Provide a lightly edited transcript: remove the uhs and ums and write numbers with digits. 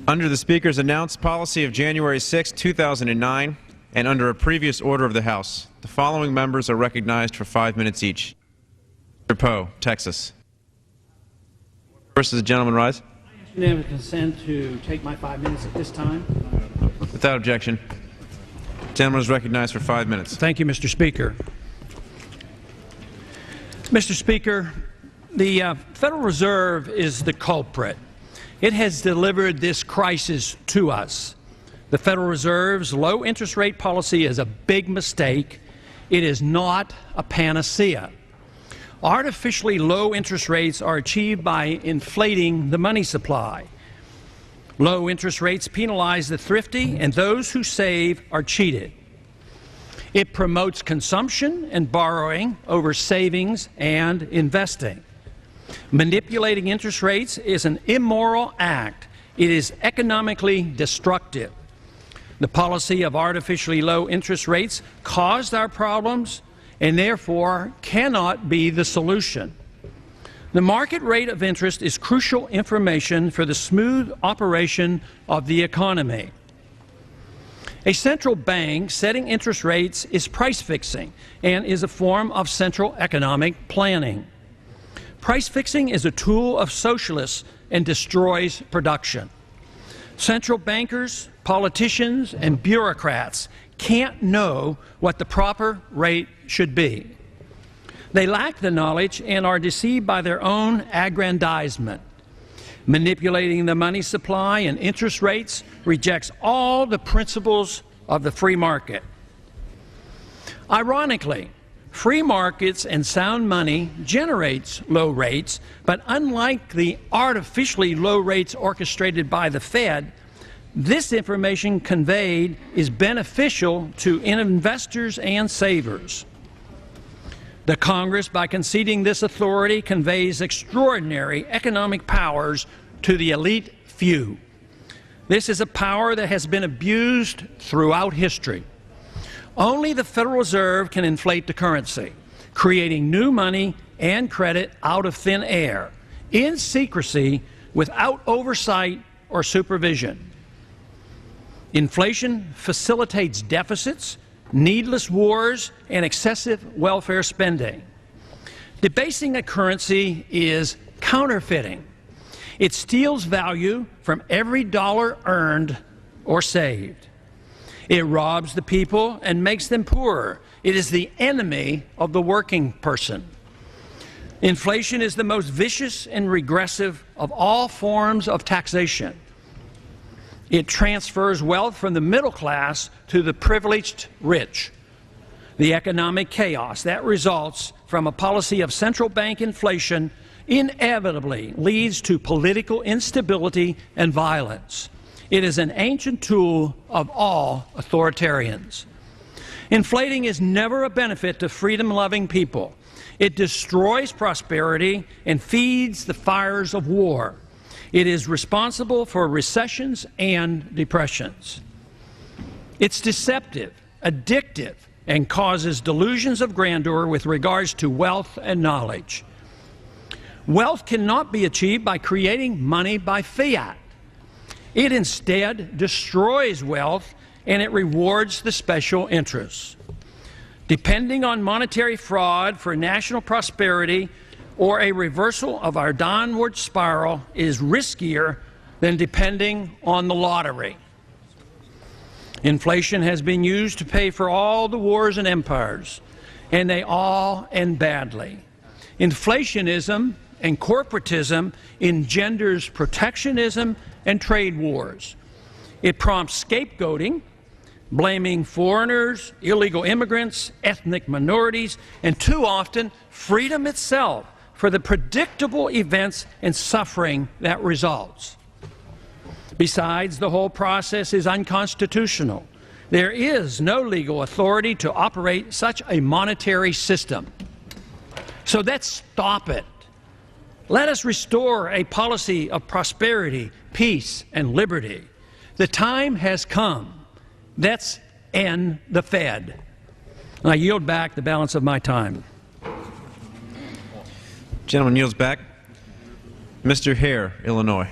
Under the Speaker's announced policy of January 6, 2009, and under a previous order of the House, the following members are recognized for 5 minutes each. Mr. Poe, Texas. First, does the gentleman rise? I unanimous consent to take my 5 minutes at this time. Without objection. The gentleman is recognized for 5 minutes. Thank you, Mr. Speaker. Mr. Speaker, the Federal Reserve is the culprit. It has delivered this crisis to us. The Federal Reserve's low interest rate policy is a big mistake. It is not a panacea. Artificially low interest rates are achieved by inflating the money supply. Low interest rates penalize the thrifty, and those who save are cheated. It promotes consumption and borrowing over savings and investing. Manipulating interest rates is an immoral act. It is economically destructive. The policy of artificially low interest rates caused our problems and therefore cannot be the solution. The market rate of interest is crucial information for the smooth operation of the economy. A central bank setting interest rates is price fixing and is a form of central economic planning. Price fixing is a tool of socialists and destroys production. Central bankers, politicians, and bureaucrats can't know what the proper rate should be. They lack the knowledge and are deceived by their own aggrandizement. Manipulating the money supply and interest rates rejects all the principles of the free market. Ironically, free markets and sound money generates low rates, but unlike the artificially low rates orchestrated by the Fed, this information conveyed is beneficial to investors and savers. The Congress, by conceding this authority, conveys extraordinary economic powers to the elite few. This is a power that has been abused throughout history. Only the Federal Reserve can inflate the currency, creating new money and credit out of thin air, in secrecy, without oversight or supervision. Inflation facilitates deficits, needless wars, and excessive welfare spending. Debasing a currency is counterfeiting. It steals value from every dollar earned or saved. It robs the people and makes them poorer. It is the enemy of the working person. Inflation is the most vicious and regressive of all forms of taxation. It transfers wealth from the middle class to the privileged rich. The economic chaos that results from a policy of central bank inflation inevitably leads to political instability and violence. It is an ancient tool of all authoritarians. Inflating is never a benefit to freedom-loving people. It destroys prosperity and feeds the fires of war. It is responsible for recessions and depressions. It's deceptive, addictive, and causes delusions of grandeur with regards to wealth and knowledge. Wealth cannot be achieved by creating money by fiat. It instead destroys wealth, and it rewards the special interests. Depending on monetary fraud for national prosperity or a reversal of our downward spiral is riskier than depending on the lottery. Inflation has been used to pay for all the wars and empires, and they all end badly. Inflationism and corporatism engenders protectionism and trade wars. It prompts scapegoating, blaming foreigners, illegal immigrants, ethnic minorities, and too often freedom itself for the predictable events and suffering that results. Besides, the whole process is unconstitutional. There is no legal authority to operate such a monetary system. So let's stop it. Let us restore a policy of prosperity, peace, and liberty. The time has come. Let's end the Fed. And I yield back the balance of my time. Gentleman yields back. Mr. Hare, Illinois.